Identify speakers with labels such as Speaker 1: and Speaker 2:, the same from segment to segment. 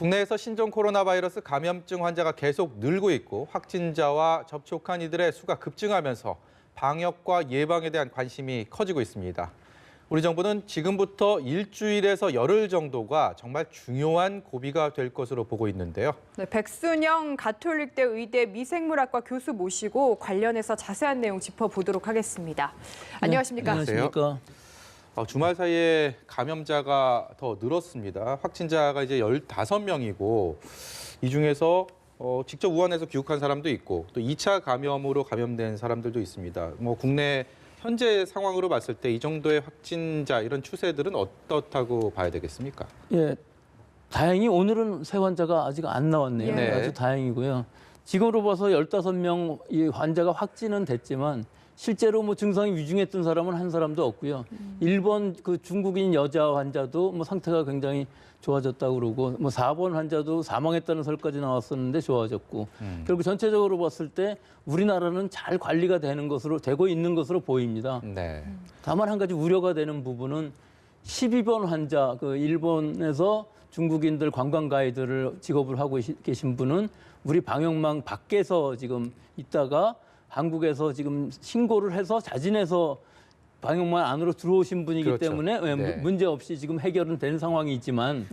Speaker 1: 국내에서 신종 코로나 바이러스 감염증 환자가 계속 늘고 있고 확진자와 접촉한 이들의 수가 급증하면서 방역과 예방에 대한 관심이 커지고 있습니다. 우리 정부는 지금부터 일주일에서 열흘 정도가 정말 중요한 고비가 될 것으로 보고 있는데요.
Speaker 2: 네, 백순영 가톨릭대 의대 미생물학과 교수 모시고 관련해서 자세한 내용 짚어보도록 하겠습니다. 안녕하십니까?
Speaker 3: 안녕하십니까?
Speaker 1: 주말 사이에 감염자가 더 늘었습니다. 확진자가 이제 15명이고 이 중에서 직접 우한에서 귀국한 사람도 있고 또 2차 감염으로 감염된 사람들도 있습니다. 국내 현재 상황으로 봤을 때 이 정도의 확진자 이런 추세들은 어떻다고 봐야 되겠습니까?
Speaker 3: 예, 다행히 오늘은 새 환자가 아직 안 나왔네요.
Speaker 1: 네.
Speaker 3: 아주 다행이고요. 지금으로 봐서 15명 이 환자가 확진은 됐지만 실제로 증상이 위중했던 사람은 한 사람도 없고요. 일본 중국인 여자 환자도 상태가 굉장히 좋아졌다고 그러고 4번 환자도 사망했다는 설까지 나왔었는데 좋아졌고 결국 전체적으로 봤을 때 우리나라는 잘 관리가 되고 있는 것으로 보입니다.
Speaker 1: 네.
Speaker 3: 다만 한 가지 우려가 되는 부분은 12번 환자, 일본에서 중국인들 관광 가이드를 직업을 하고 계신 분은 우리 방역망 밖에서 지금 있다가 한국에서 지금 신고를 해서 자진해서 방역망 안으로 들어오신 분이기
Speaker 1: 그렇죠.
Speaker 3: 때문에
Speaker 1: 네.
Speaker 3: 문제 없이 지금 해결은 된 상황이지만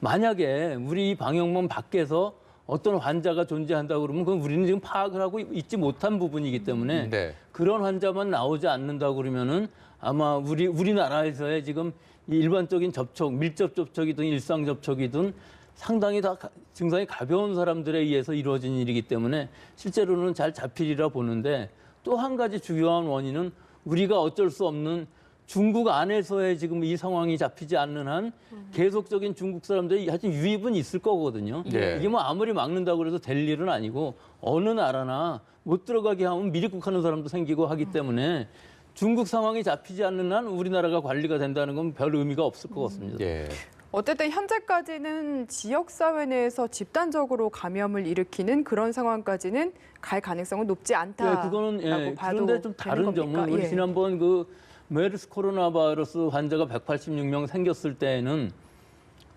Speaker 3: 만약에 우리 방역망 밖에서 어떤 환자가 존재한다고 그러면 그건 우리는 지금 파악을 하고 있지 못한 부분이기 때문에
Speaker 1: 네.
Speaker 3: 그런 환자만 나오지 않는다고 그러면은 아마 우리나라에서의 지금 일반적인 접촉, 밀접 접촉이든 일상 접촉이든 상당히 다 증상이 가벼운 사람들에 의해서 이루어진 일이기 때문에 실제로는 잘 잡히리라 보는데 또 한 가지 중요한 원인은 우리가 어쩔 수 없는 중국 안에서의 지금 이 상황이 잡히지 않는 한 계속적인 중국 사람들이 하여튼 유입은 있을 거거든요.
Speaker 1: 네.
Speaker 3: 이게 아무리 막는다고 해서 될 일은 아니고 어느 나라나 못 들어가게 하면 미입국하는 사람도 생기고 하기 때문에 중국 상황이 잡히지 않는 한 우리나라가 관리가 된다는 건 별 의미가 없을 것 같습니다.
Speaker 1: 예.
Speaker 2: 어쨌든 현재까지는 지역사회 내에서 집단적으로 감염을 일으키는 그런 상황까지는 갈 가능성은 높지 않다라고
Speaker 3: 그거는
Speaker 2: 봐도
Speaker 3: 그런데 좀 다른
Speaker 2: 되는 겁니까?
Speaker 3: 점은 우리 지난번 메르스 코로나 바이러스 환자가 186명 생겼을 때에는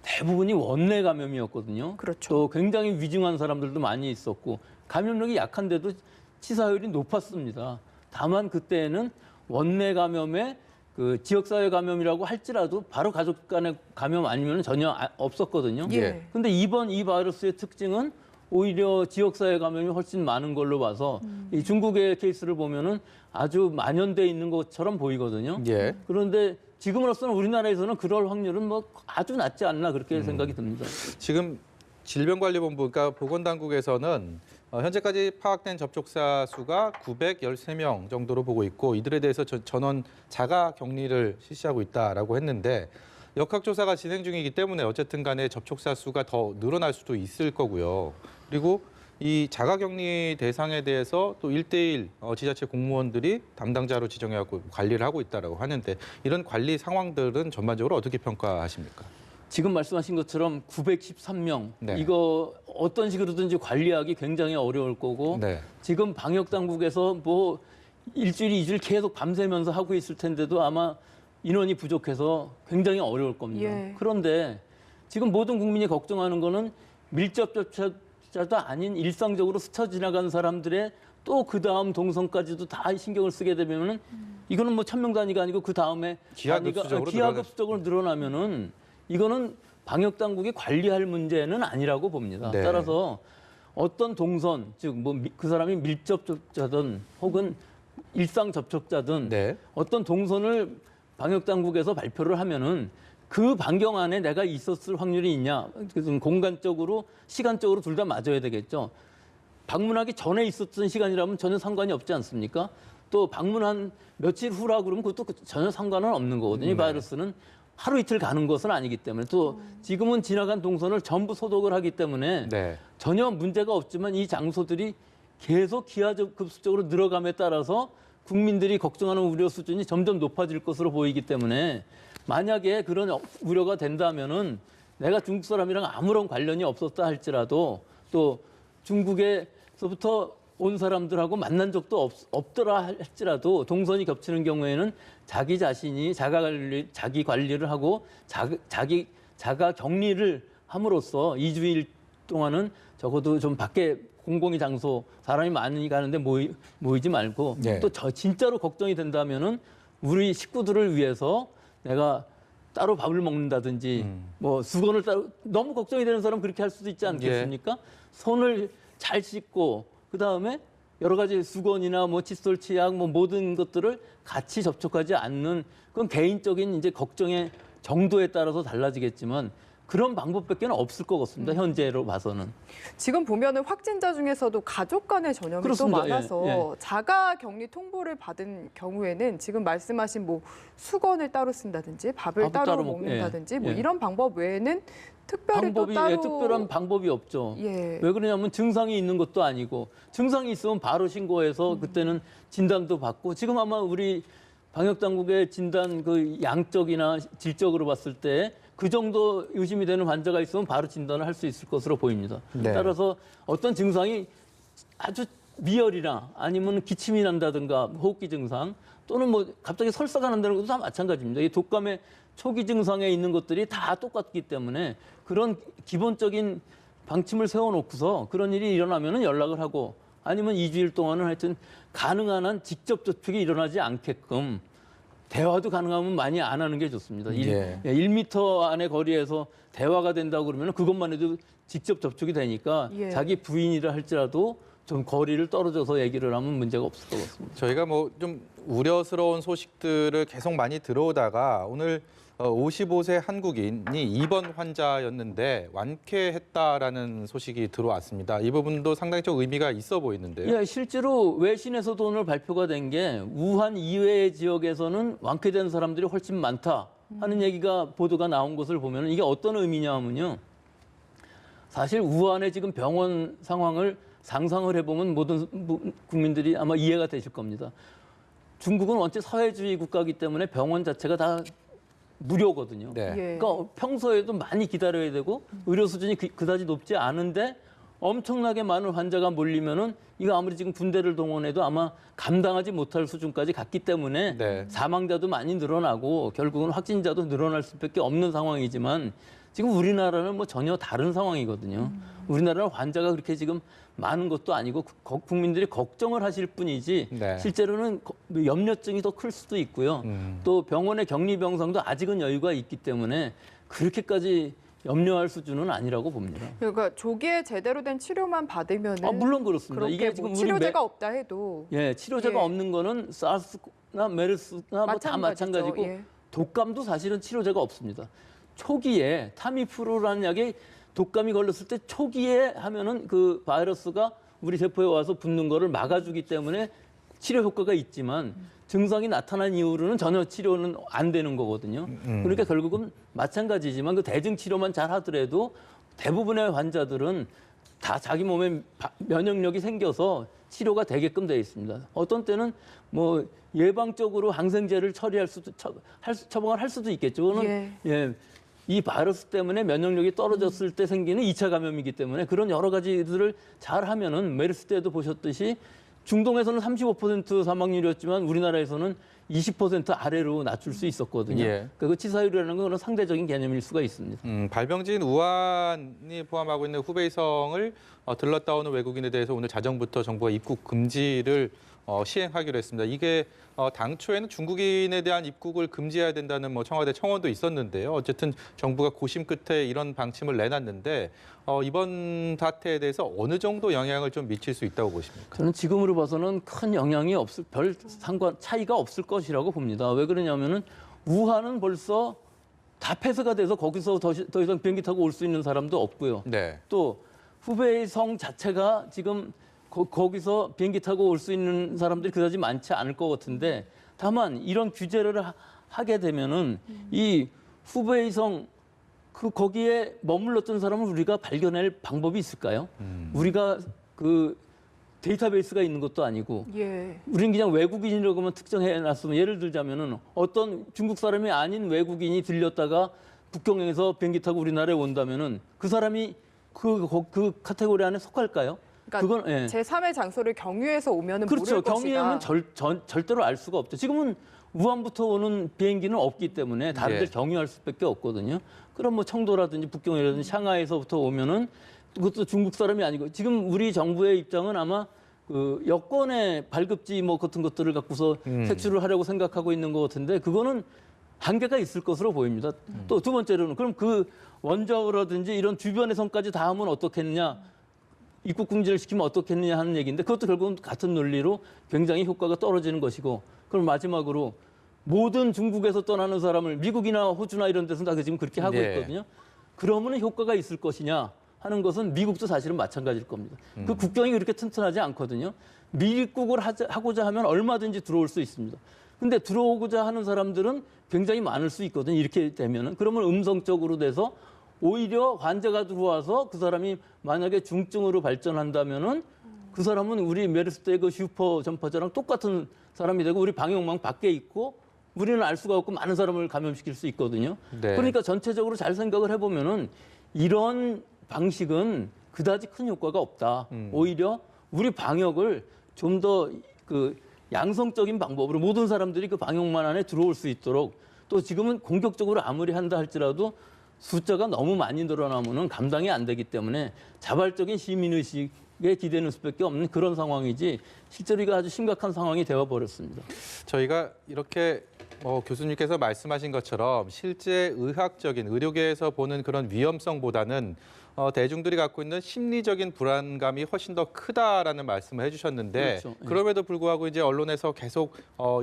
Speaker 3: 대부분이 원내 감염이었거든요.
Speaker 2: 그렇죠.
Speaker 3: 또 굉장히 위중한 사람들도 많이 있었고 감염력이 약한데도 치사율이 높았습니다. 다만 그때는 원내 감염에 지역사회 감염이라고 할지라도 바로 가족 간의 감염 아니면 전혀 없었거든요.
Speaker 1: 예.
Speaker 3: 근데 이번 이 바이러스의 특징은 오히려 지역사회 감염이 훨씬 많은 걸로 봐서 이 중국의 케이스를 보면은 아주 만연돼 있는 것처럼 보이거든요.
Speaker 1: 예.
Speaker 3: 그런데 지금으로서는 우리나라에서는 그럴 확률은 아주 낮지 않나 그렇게 생각이 듭니다.
Speaker 1: 지금 질병관리본부, 그러니까 보건당국에서는 현재까지 파악된 접촉자 수가 913명 정도로 보고 있고 이들에 대해서 전원 자가 격리를 실시하고 있다라고 했는데 역학조사가 진행 중이기 때문에 어쨌든 간에 접촉자 수가 더 늘어날 수도 있을 거고요. 그리고 이 자가격리 대상에 대해서 또 1대1 지자체 공무원들이 담당자로 지정해갖고 관리를 하고 있다고 하는데 이런 관리 상황들은 전반적으로 어떻게 평가하십니까?
Speaker 3: 지금 말씀하신 것처럼 913명
Speaker 1: 네.
Speaker 3: 이거 어떤 식으로든지 관리하기 굉장히 어려울 거고
Speaker 1: 네.
Speaker 3: 지금 방역 당국에서 일주일, 2주일 계속 밤새면서 하고 있을 텐데도 아마 인원이 부족해서 굉장히 어려울 겁니다.
Speaker 2: 예.
Speaker 3: 그런데 지금 모든 국민이 걱정하는 거는 밀접 접촉자도 아닌 일상적으로 스쳐 지나간 사람들의 또 그 다음 동선까지도 다 신경을 쓰게 되면은 이거는 1000명 단위가 아니고 그 다음에 기하급수적으로 늘어나면은 이거는 방역 당국이 관리할 문제는 아니라고 봅니다.
Speaker 1: 네.
Speaker 3: 따라서 어떤 동선, 즉 그 사람이 밀접 접촉자든 혹은 일상 접촉자든
Speaker 1: 네.
Speaker 3: 어떤 동선을 방역 당국에서 발표를 하면은 그 반경 안에 내가 있었을 확률이 있냐, 공간적으로, 시간적으로 둘 다 맞아야 되겠죠. 방문하기 전에 있었던 시간이라면 전혀 상관이 없지 않습니까? 또 방문한 며칠 후라 그러면 그것도 전혀 상관은 없는 거거든요. 이 바이러스는 하루 이틀 가는 것은 아니기 때문에 또 지금은 지나간 동선을 전부 소독을 하기 때문에
Speaker 1: 네.
Speaker 3: 전혀 문제가 없지만 이 장소들이 계속 기하급수적으로 늘어감에 따라서 국민들이 걱정하는 우려 수준이 점점 높아질 것으로 보이기 때문에 만약에 그런 우려가 된다면은 내가 중국 사람이랑 아무런 관련이 없었다 할지라도 또 중국에서부터 온 사람들하고 만난 적도 없더라 할지라도 동선이 겹치는 경우에는 자기 자신이 자기 관리를 하고 자가 격리를 함으로써 2주일 동안은 적어도 좀 밖에 공공의 장소 사람이 많이 가는데 모이지 말고
Speaker 1: 네.
Speaker 3: 또 진짜로 걱정이 된다면은 우리 식구들을 위해서 내가 따로 밥을 먹는다든지 뭐 수건을 따로 너무 걱정이 되는 사람은 그렇게 할 수도 있지 않겠습니까? 손을 잘 씻고 그다음에 여러 가지 수건이나 뭐 칫솔, 치약 뭐 모든 것들을 같이 접촉하지 않는 그건 개인적인 이제 걱정의 정도에 따라서 달라지겠지만 그런 방법밖에 없을 것 같습니다. 현재로 봐서는.
Speaker 2: 지금 보면은 확진자 중에서도 가족 간의 전염이
Speaker 3: 그렇습니다.
Speaker 2: 또 많아서
Speaker 3: 예.
Speaker 2: 자가 격리 통보를 받은 경우에는 지금 말씀하신 뭐 수건을 따로 쓴다든지 밥을
Speaker 3: 밥을
Speaker 2: 따로
Speaker 3: 따로 먹고,
Speaker 2: 먹는다든지
Speaker 3: 예.
Speaker 2: 뭐
Speaker 3: 예.
Speaker 2: 이런 방법 외에는 특별히
Speaker 3: 방법이
Speaker 2: 또 따로
Speaker 3: 특별한 방법이 없죠.
Speaker 2: 예.
Speaker 3: 왜 그러냐면 증상이 있는 것도 아니고 증상이 있으면 바로 신고해서 그때는 진단도 받고 지금 아마 우리 방역 당국의 진단 그 양적이나 질적으로 봤을 때 그 정도 의심이 되는 환자가 있으면 바로 진단을 할 수 있을 것으로 보입니다.
Speaker 1: 네.
Speaker 3: 따라서 어떤 증상이 아주 미열이나 아니면 기침이 난다든가 호흡기 증상 또는 뭐 갑자기 설사가 난다는 것도 다 마찬가지입니다. 이 독감의 초기 증상에 있는 것들이 다 똑같기 때문에 그런 기본적인 방침을 세워놓고서 그런 일이 일어나면 연락을 하고 아니면 2주일 동안은 하여튼 가능한 한 직접 접촉이 일어나지 않게끔 대화도 가능하면 많이 안 하는 게 좋습니다.
Speaker 1: 예.
Speaker 3: 1m 안의 거리에서 대화가 된다고 그러면 그것만 해도 직접 접촉이 되니까
Speaker 2: 예.
Speaker 3: 자기 부인이라 할지라도 좀 거리를 떨어져서 얘기를 하면 문제가 없을 것 같습니다.
Speaker 1: 저희가 뭐 좀 우려스러운 소식들을 계속 많이 들어오다가 오늘 55세 한국인이 입원 환자였는데 완쾌했다라는 소식이 들어왔습니다. 이 부분도 상당히 좀 의미가 있어 보이는데요.
Speaker 3: 예, 실제로 외신에서도 오늘 발표가 된 게 우한 이외의 지역에서는 완쾌된 사람들이 훨씬 많다 하는 얘기가 보도가 나온 것을 보면 이게 어떤 의미냐 하면요. 사실 우한의 지금 병원 상황을 상상을 해보면 모든 국민들이 아마 이해가 되실 겁니다. 중국은 원체 사회주의 국가이기 때문에 병원 자체가 다 무료거든요.
Speaker 1: 네.
Speaker 2: 예.
Speaker 3: 그러니까 평소에도 많이 기다려야 되고 의료 수준이 그다지 높지 않은데 엄청나게 많은 환자가 몰리면은 이거 아무리 지금 군대를 동원해도 아마 감당하지 못할 수준까지 갔기 때문에
Speaker 1: 네.
Speaker 3: 사망자도 많이 늘어나고 결국은 확진자도 늘어날 수밖에 없는 상황이지만 지금 우리나라는 뭐 전혀 다른 상황이거든요. 우리나라는 환자가 그렇게 지금 많은 것도 아니고 국민들이 걱정을 하실 뿐이지
Speaker 1: 네.
Speaker 3: 실제로는 염려증이 더 클 수도 있고요. 또 병원의 격리 병상도 아직은 여유가 있기 때문에 그렇게까지 염려할 수준은 아니라고 봅니다.
Speaker 2: 그러니까 조기에 제대로 된 치료만 받으면은
Speaker 3: 물론 그렇습니다.
Speaker 2: 그렇게
Speaker 3: 이게 지금
Speaker 2: 뭐
Speaker 3: 우리
Speaker 2: 치료제가 없다 해도
Speaker 3: 치료제가
Speaker 2: 예.
Speaker 3: 없는 거는 사스나 메르스나 뭐 다 마찬가지고
Speaker 2: 예.
Speaker 3: 독감도 사실은 치료제가 없습니다. 초기에 타미프루라는 약이 독감이 걸렸을 때 초기에 하면은 그 바이러스가 우리 세포에 와서 붙는 거를 막아주기 때문에 치료 효과가 있지만 증상이 나타난 이후로는 전혀 치료는 안 되는 거거든요. 그러니까 결국은 마찬가지지만 그 대증 치료만 잘 하더라도 대부분의 환자들은 다 자기 몸에 면역력이 생겨서 치료가 되게끔 되어 있습니다. 어떤 때는 뭐 예방적으로 항생제를 처리할 수도 처방을 할 수도 있겠죠. 그거는 이 바이러스 때문에 면역력이 떨어졌을 때 생기는 2차 감염이기 때문에 그런 여러 가지들을 잘 하면은 메르스 때도 보셨듯이 중동에서는 35% 사망률이었지만 우리나라에서는 20% 아래로 낮출 수 있었거든요.
Speaker 1: 예.
Speaker 3: 그러니까 그 치사율이라는 건 상대적인 개념일 수가 있습니다.
Speaker 1: 발병지인 우한이 포함하고 있는 후베이성을 들렀다 오는 외국인에 대해서 오늘 자정부터 정부가 입국 금지를 시행하기로 했습니다. 이게 당초에는 중국인에 대한 입국을 금지해야 된다는 청와대 청원도 있었는데요. 어쨌든 정부가 고심 끝에 이런 방침을 내놨는데 이번 사태에 대해서 어느 정도 영향을 좀 미칠 수 있다고 보십니까?
Speaker 3: 저는 지금으로 봐서는 큰 영향이 별 차이가 없을 것이라고 봅니다. 왜 그러냐면은 우한은 벌써 다 폐쇄가 돼서 거기서 더 이상 비행기 타고 올 수 있는 사람도 없고요.
Speaker 1: 네.
Speaker 3: 또 후베이성 자체가 지금 거기서 비행기 타고 올 수 있는 사람들이 그다지 많지 않을 것 같은데 다만 이런 규제를 하게 되면은 이 후베이성 거기에 머물렀던 사람을 우리가 발견할 방법이 있을까요? 우리가 그 데이터베이스가 있는 것도 아니고
Speaker 2: 예.
Speaker 3: 우리는 그냥 외국인이라고만 특정해놨으면 예를 들자면은 어떤 중국 사람이 아닌 외국인이 들렸다가 북경에서 비행기 타고 우리나라에 온다면은 그 사람이 그 카테고리 안에 속할까요?
Speaker 2: 그러니까
Speaker 3: 그건 예.
Speaker 2: 제3의 장소를 경유해서 오면은
Speaker 3: 그렇죠.
Speaker 2: 모를
Speaker 3: 경유하면
Speaker 2: 것이다.
Speaker 3: 절대로 알 수가 없죠. 지금은 우한부터 오는 비행기는 없기 때문에 다른 데
Speaker 1: 예.
Speaker 3: 경유할 수밖에 없거든요. 그럼 뭐 청도라든지 북경이라든지 샹하이에서부터 오면은 그것도 중국 사람이 아니고 지금 우리 정부의 입장은 아마 그 여권의 발급지 뭐 같은 것들을 갖고서 색출을 하려고 생각하고 있는 것 같은데 그거는 한계가 있을 것으로 보입니다. 또 두 번째로는 그럼 그 원자로라든지 이런 주변의 선까지 다 하면 어떻겠냐? 입국 금지를 시키면 어떻겠느냐 하는 얘기인데 그것도 결국은 같은 논리로 굉장히 효과가 떨어지는 것이고 그럼 마지막으로 모든 중국에서 떠나는 사람을 미국이나 호주나 이런 데서 다 지금 그렇게 하고
Speaker 1: 네.
Speaker 3: 있거든요. 그러면 효과가 있을 것이냐 하는 것은 미국도 사실은 마찬가지일 겁니다. 그 국경이 그렇게 튼튼하지 않거든요. 미입국을 하고자 하면 얼마든지 들어올 수 있습니다. 근데 들어오고자 하는 사람들은 굉장히 많을 수 있거든요. 이렇게 되면은 그러면 음성적으로 돼서 오히려 환자가 들어와서 그 사람이 만약에 중증으로 발전한다면은 그 사람은 우리 메르스 때 그 슈퍼 전파자랑 똑같은 사람이 되고 우리 방역망 밖에 있고 우리는 알 수가 없고 많은 사람을 감염시킬 수 있거든요.
Speaker 1: 네.
Speaker 3: 그러니까 전체적으로 잘 생각을 해보면은 이런 방식은 그다지 큰 효과가 없다. 오히려 우리 방역을 좀 더 그 양성적인 방법으로 모든 사람들이 그 방역망 안에 들어올 수 있도록 또 지금은 공격적으로 아무리 한다 할지라도 숫자가 너무 많이 늘어나면은 감당이 안 되기 때문에 자발적인 시민의식에 기대는 수밖에 없는 그런 상황이지 실제로 이거 아주 심각한 상황이 되어버렸습니다.
Speaker 1: 저희가 이렇게 교수님께서 말씀하신 것처럼 실제 의학적인 의료계에서 보는 그런 위험성보다는 대중들이 갖고 있는 심리적인 불안감이 훨씬 더 크다라는 말씀을 해주셨는데
Speaker 3: 그렇죠. 예.
Speaker 1: 그럼에도 불구하고 이제 언론에서 계속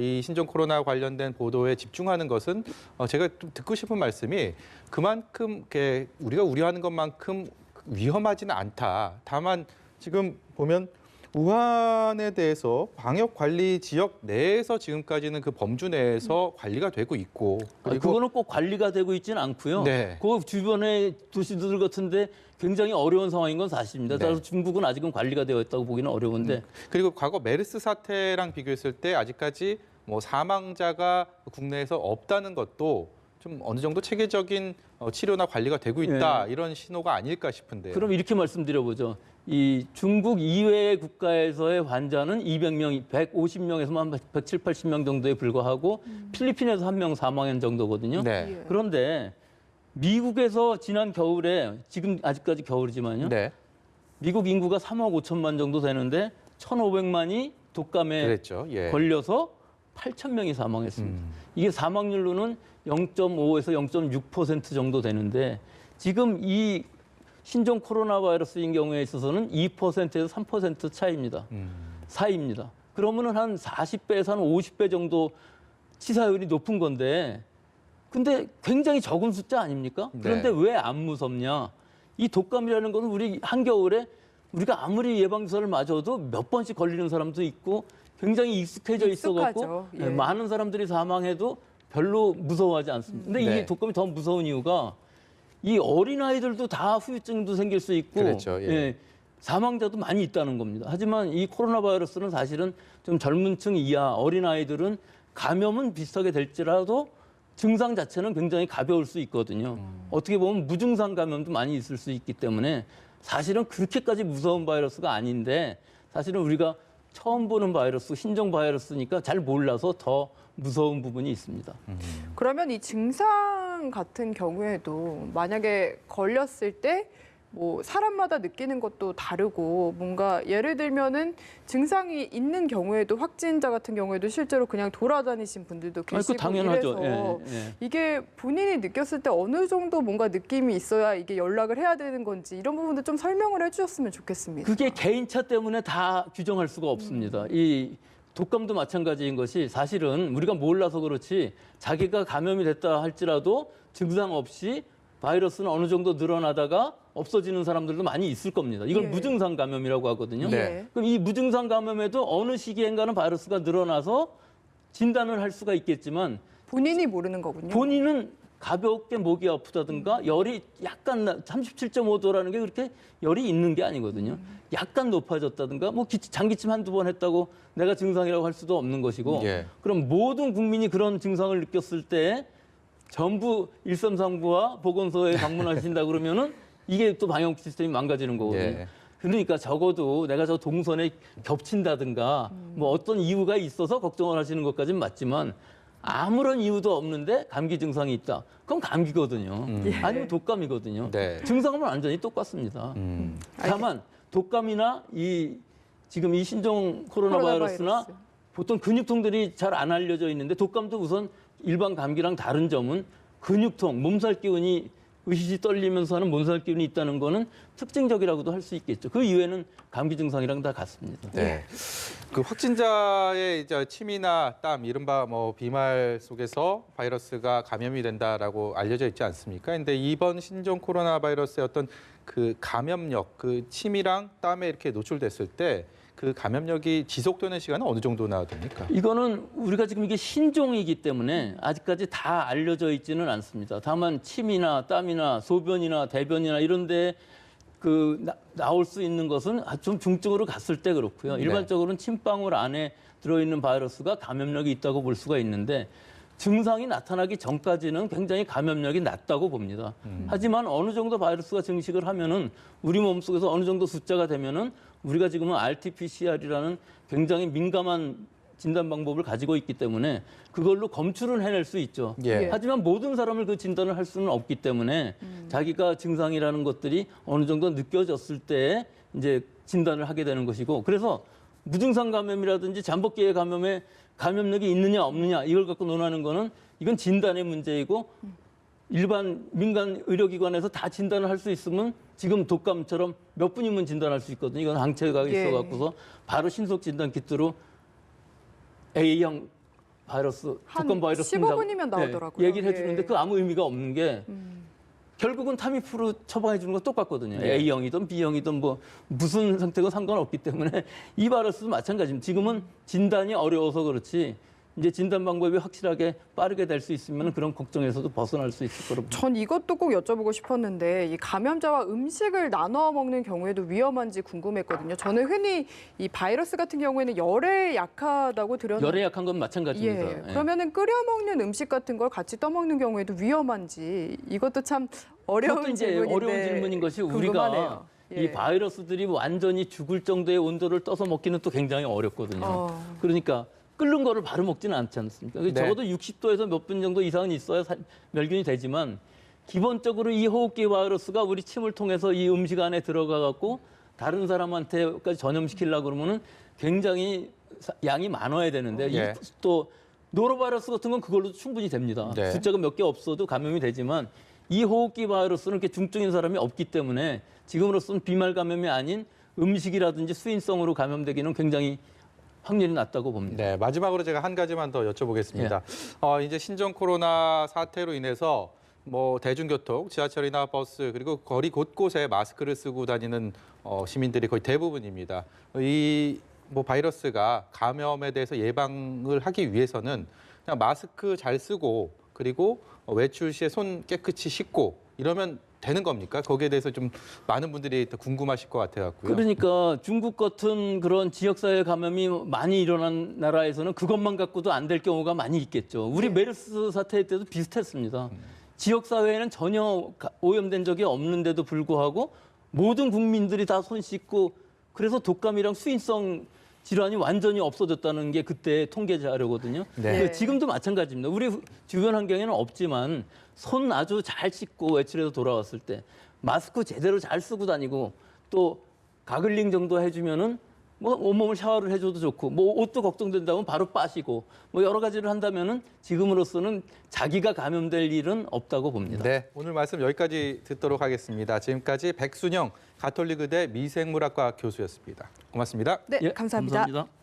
Speaker 1: 이 신종 코로나 관련된 보도에 집중하는 것은 제가 좀 듣고 싶은 말씀이 그만큼 이렇게 우리가 우려하는 것만큼 위험하지는 않다. 다만 지금 보면 우한에 대해서 방역 관리 지역 내에서 지금까지는 그 범주 내에서 관리가 되고 있고
Speaker 3: 그거는 꼭 관리가 되고 있지는 않고요.
Speaker 1: 네.
Speaker 3: 그 주변의 도시들 같은데 굉장히 어려운 상황인 건 사실입니다.
Speaker 1: 네.
Speaker 3: 따라서 중국은 아직은 관리가 되어 있다고 보기는 어려운데
Speaker 1: 그리고 과거 메르스 사태랑 비교했을 때 아직까지 뭐 사망자가 국내에서 없다는 것도 좀 어느 정도 체계적인 치료나 관리가 되고 있다 이런 신호가 아닐까 싶은데요.
Speaker 3: 그럼 이렇게 말씀드려보죠. 이 중국 이외의 국가에서의 환자는 200명, 150명에서만 한 170, 80명 정도에 불과하고 필리핀에서 1명 사망한 정도거든요.
Speaker 1: 네.
Speaker 2: 예.
Speaker 3: 그런데 미국에서 지난 겨울에 지금 아직까지 겨울이지만요.
Speaker 1: 네.
Speaker 3: 미국 인구가 3억 5천만 정도 되는데 1,500만이 독감에
Speaker 1: 그랬죠. 예.
Speaker 3: 걸려서 8,000명이 사망했습니다. 이게 사망률로는 0.5에서 0.6% 정도 되는데 지금 이 신종 코로나 바이러스인 경우에 있어서는 2%에서 3% 차이입니다. 사이입니다. 그러면은 한 40배에서 한 50배 정도 치사율이 높은 건데 근데 굉장히 적은 숫자 아닙니까? 그런데 왜 안 무섭냐? 이 독감이라는 것은 우리 한겨울에 우리가 아무리 예방주사를 맞아도 몇 번씩 걸리는 사람도 있고 굉장히 익숙해져 있어갖고
Speaker 2: 익숙하죠. 예.
Speaker 3: 많은 사람들이 사망해도 별로 무서워하지 않습니다. 근데
Speaker 1: 네.
Speaker 3: 이 독감이 더 무서운 이유가 이 어린아이들도 다 후유증도 생길 수 있고
Speaker 1: 그렇죠. 예.
Speaker 3: 사망자도 많이 있다는 겁니다. 하지만 이 코로나 바이러스는 사실은 좀 젊은 층 이하 어린아이들은 감염은 비슷하게 될지라도 증상 자체는 굉장히 가벼울 수 있거든요. 어떻게 보면 무증상 감염도 많이 있을 수 있기 때문에 사실은 그렇게까지 무서운 바이러스가 아닌데 사실은 우리가 처음 보는 바이러스, 신종 바이러스니까 잘 몰라서 더 무서운 부분이 있습니다.
Speaker 2: 그러면 이 증상 같은 경우에도 만약에 걸렸을 때 뭐 사람마다 느끼는 것도 다르고 뭔가 예를 들면은 증상이 있는 경우에도 확진자 같은 경우에도 실제로 그냥 돌아다니신 분들도 계시고
Speaker 3: 당연하죠.
Speaker 2: 이래서
Speaker 3: 예.
Speaker 2: 이게 본인이 느꼈을 때 어느 정도 뭔가 느낌이 있어야 이게 연락을 해야 되는 건지 이런 부분도 좀 설명을 해주셨으면 좋겠습니다.
Speaker 3: 그게 개인차 때문에 다 규정할 수가 없습니다. 이 독감도 마찬가지인 것이 사실은 우리가 몰라서 그렇지 자기가 감염이 됐다 할지라도 증상 없이 바이러스는 어느 정도 늘어나다가 없어지는 사람들도 많이 있을 겁니다. 이걸
Speaker 2: 예.
Speaker 3: 무증상 감염이라고 하거든요.
Speaker 1: 네.
Speaker 2: 예.
Speaker 3: 그럼 이 무증상 감염에도 어느 시기엔가는 바이러스가 늘어나서 진단을 할 수가 있겠지만
Speaker 2: 본인이 모르는 거군요.
Speaker 3: 본인은 가볍게 목이 아프다든가 열이 약간 37.5도라는 게 그렇게 열이 있는 게 아니거든요. 약간 높아졌다든가 뭐 장기침 한두 번 했다고 내가 증상이라고 할 수도 없는 것이고
Speaker 1: 예.
Speaker 3: 그럼 모든 국민이 그런 증상을 느꼈을 때 전부 1339와 보건소에 방문하신다 그러면은 이게 또 방역 시스템이 망가지는 거거든요.
Speaker 1: 예.
Speaker 3: 그러니까 적어도 내가 저 동선에 겹친다든가 뭐 어떤 이유가 있어서 걱정을 하시는 것까지는 맞지만 아무런 이유도 없는데 감기 증상이 있다. 그럼 감기거든요. 아니면 독감이거든요.
Speaker 1: 네.
Speaker 3: 증상은 완전히 똑같습니다. 다만 독감이나 지금 이 신종 코로나 바이러스나 보통 근육통들이 잘 안 알려져 있는데 독감도 우선 일반 감기랑 다른 점은 근육통, 몸살 기운이 으시시 떨리면서 하는 몸살 기운이 있다는 거는 특징적이라고도 할 수 있겠죠. 그 이외에는 감기 증상이랑 다 같습니다.
Speaker 1: 네. 그 확진자의 이제 침이나 땀, 이른바 뭐 비말 속에서 바이러스가 감염이 된다라고 알려져 있지 않습니까? 근데 이번 신종 코로나 바이러스의 어떤 그 감염력, 그 침이랑 땀에 이렇게 노출됐을 때 그 감염력이 지속되는 시간은 어느 정도나 됩니까?
Speaker 3: 이거는 우리가 지금 이게 신종이기 때문에 아직까지 다 알려져 있지는 않습니다. 다만 침이나 땀이나 소변이나 대변이나 이런 데 나올 수 있는 것은 좀 중증으로 갔을 때 그렇고요.
Speaker 1: 네.
Speaker 3: 일반적으로는 침방울 안에 들어있는 바이러스가 감염력이 있다고 볼 수가 있는데 증상이 나타나기 전까지는 굉장히 감염력이 낮다고 봅니다. 하지만 어느 정도 바이러스가 증식을 하면은 우리 몸속에서 어느 정도 숫자가 되면은 우리가 지금은 RT-PCR이라는 굉장히 민감한 진단 방법을 가지고 있기 때문에 그걸로 검출은 해낼 수 있죠.
Speaker 1: 예.
Speaker 3: 하지만 모든 사람을 그 진단을 할 수는 없기 때문에 자기가 증상이라는 것들이 어느 정도 느껴졌을 때 이제 진단을 하게 되는 것이고 그래서 무증상 감염이라든지 잠복기의 감염에 감염력이 있느냐 없느냐 이걸 갖고 논하는 거는 이건 진단의 문제이고 일반 민간 의료기관에서 다 진단을 할 수 있으면 지금 독감처럼 몇 분이면 진단할 수 있거든요. 이건 항체가 있어갖고서 바로 신속 진단 키트로 A형 바이러스, 독감 바이러스
Speaker 2: 15분이면 나오더라고요.
Speaker 3: 얘기를 해주는데 그 아무 의미가 없는 게 결국은 타미프루 처방해 주는 건 똑같거든요. A형이든 B형이든 뭐 무슨 상태건 상관없기 때문에 이 바이러스도 마찬가지입니다. 지금은 진단이 어려워서 그렇지 이제 진단 방법이 확실하게 빠르게 될 수 있으면 그런 걱정에서도 벗어날 수 있을 거로 봅니다.
Speaker 2: 전 이것도 꼭 여쭤보고 싶었는데 이 감염자와 음식을 나눠 먹는 경우에도 위험한지 궁금했거든요. 저는 흔히 이 바이러스 같은 경우에는 열에 약하다고 들었는데
Speaker 3: 열에 약한 건 마찬가지입니다.
Speaker 2: 예.
Speaker 3: 예.
Speaker 2: 그러면은 끓여 먹는 음식 같은 걸 같이 떠먹는 경우에도 위험한지 이것도 참 어려운
Speaker 3: 그것도 이제
Speaker 2: 질문인데
Speaker 3: 어려운 질문인 것이
Speaker 2: 궁금하네요.
Speaker 3: 우리가
Speaker 2: 예.
Speaker 3: 이 바이러스들이 완전히 죽을 정도의 온도를 떠서 먹기는 또 굉장히 어렵거든요. 그러니까 끓는 거를 바로 먹지는 않지 않습니까?
Speaker 1: 네.
Speaker 3: 적어도 60도에서 몇 분 정도 이상은 있어야 멸균이 되지만 기본적으로 이 호흡기 바이러스가 우리 침을 통해서 이 음식 안에 들어가 갖고 다른 사람한테까지 전염시키려고 그러면은 굉장히 양이 많아야 되는데
Speaker 1: 예.
Speaker 3: 또 노로바이러스 같은 건 그걸로도 충분히 됩니다.
Speaker 1: 네.
Speaker 3: 숫자가 몇 개 없어도 감염이 되지만 이 호흡기 바이러스는 이렇게 중증인 사람이 없기 때문에 지금으로서는 비말 감염이 아닌 음식이라든지 수인성으로 감염되기는 굉장히 확률이 낮다고 봅니다.
Speaker 1: 네, 마지막으로 제가 한 가지만 더 여쭤보겠습니다. 이제 신종 코로나 사태로 인해서 뭐 대중교통, 지하철이나 버스 그리고 거리 곳곳에 마스크를 쓰고 다니는 시민들이 거의 대부분입니다. 이 뭐 바이러스가 감염에 대해서 예방을 하기 위해서는 그냥 마스크 잘 쓰고 그리고 외출 시에 손 깨끗이 씻고 이러면 되는 겁니까? 거기에 대해서 좀 많은 분들이 더 궁금하실 것 같아갖고요.
Speaker 3: 그러니까 중국 같은 그런 지역사회 감염이 많이 일어난 나라에서는 그것만 갖고도 안 될 경우가 많이 있겠죠. 우리 메르스 사태 때도 비슷했습니다. 지역사회에는 전혀 오염된 적이 없는데도 불구하고 모든 국민들이 다 손 씻고 그래서 독감이랑 수인성 질환이 완전히 없어졌다는 게 그때 통계 자료거든요.
Speaker 1: 네.
Speaker 3: 지금도 마찬가지입니다. 우리 주변 환경에는 없지만 손 아주 잘 씻고 외출해서 돌아왔을 때 마스크 제대로 잘 쓰고 다니고 또 가글링 정도 해주면은 뭐 온몸을 샤워를 해줘도 좋고 뭐 옷도 걱정된다면 바로 빠시고 뭐 여러 가지를 한다면은 지금으로서는 자기가 감염될 일은 없다고 봅니다.
Speaker 1: 네, 오늘 말씀 여기까지 듣도록 하겠습니다. 지금까지 백순영 가톨릭 의대 미생물학과 교수였습니다. 고맙습니다.
Speaker 2: 네, 감사합니다.
Speaker 3: 감사합니다.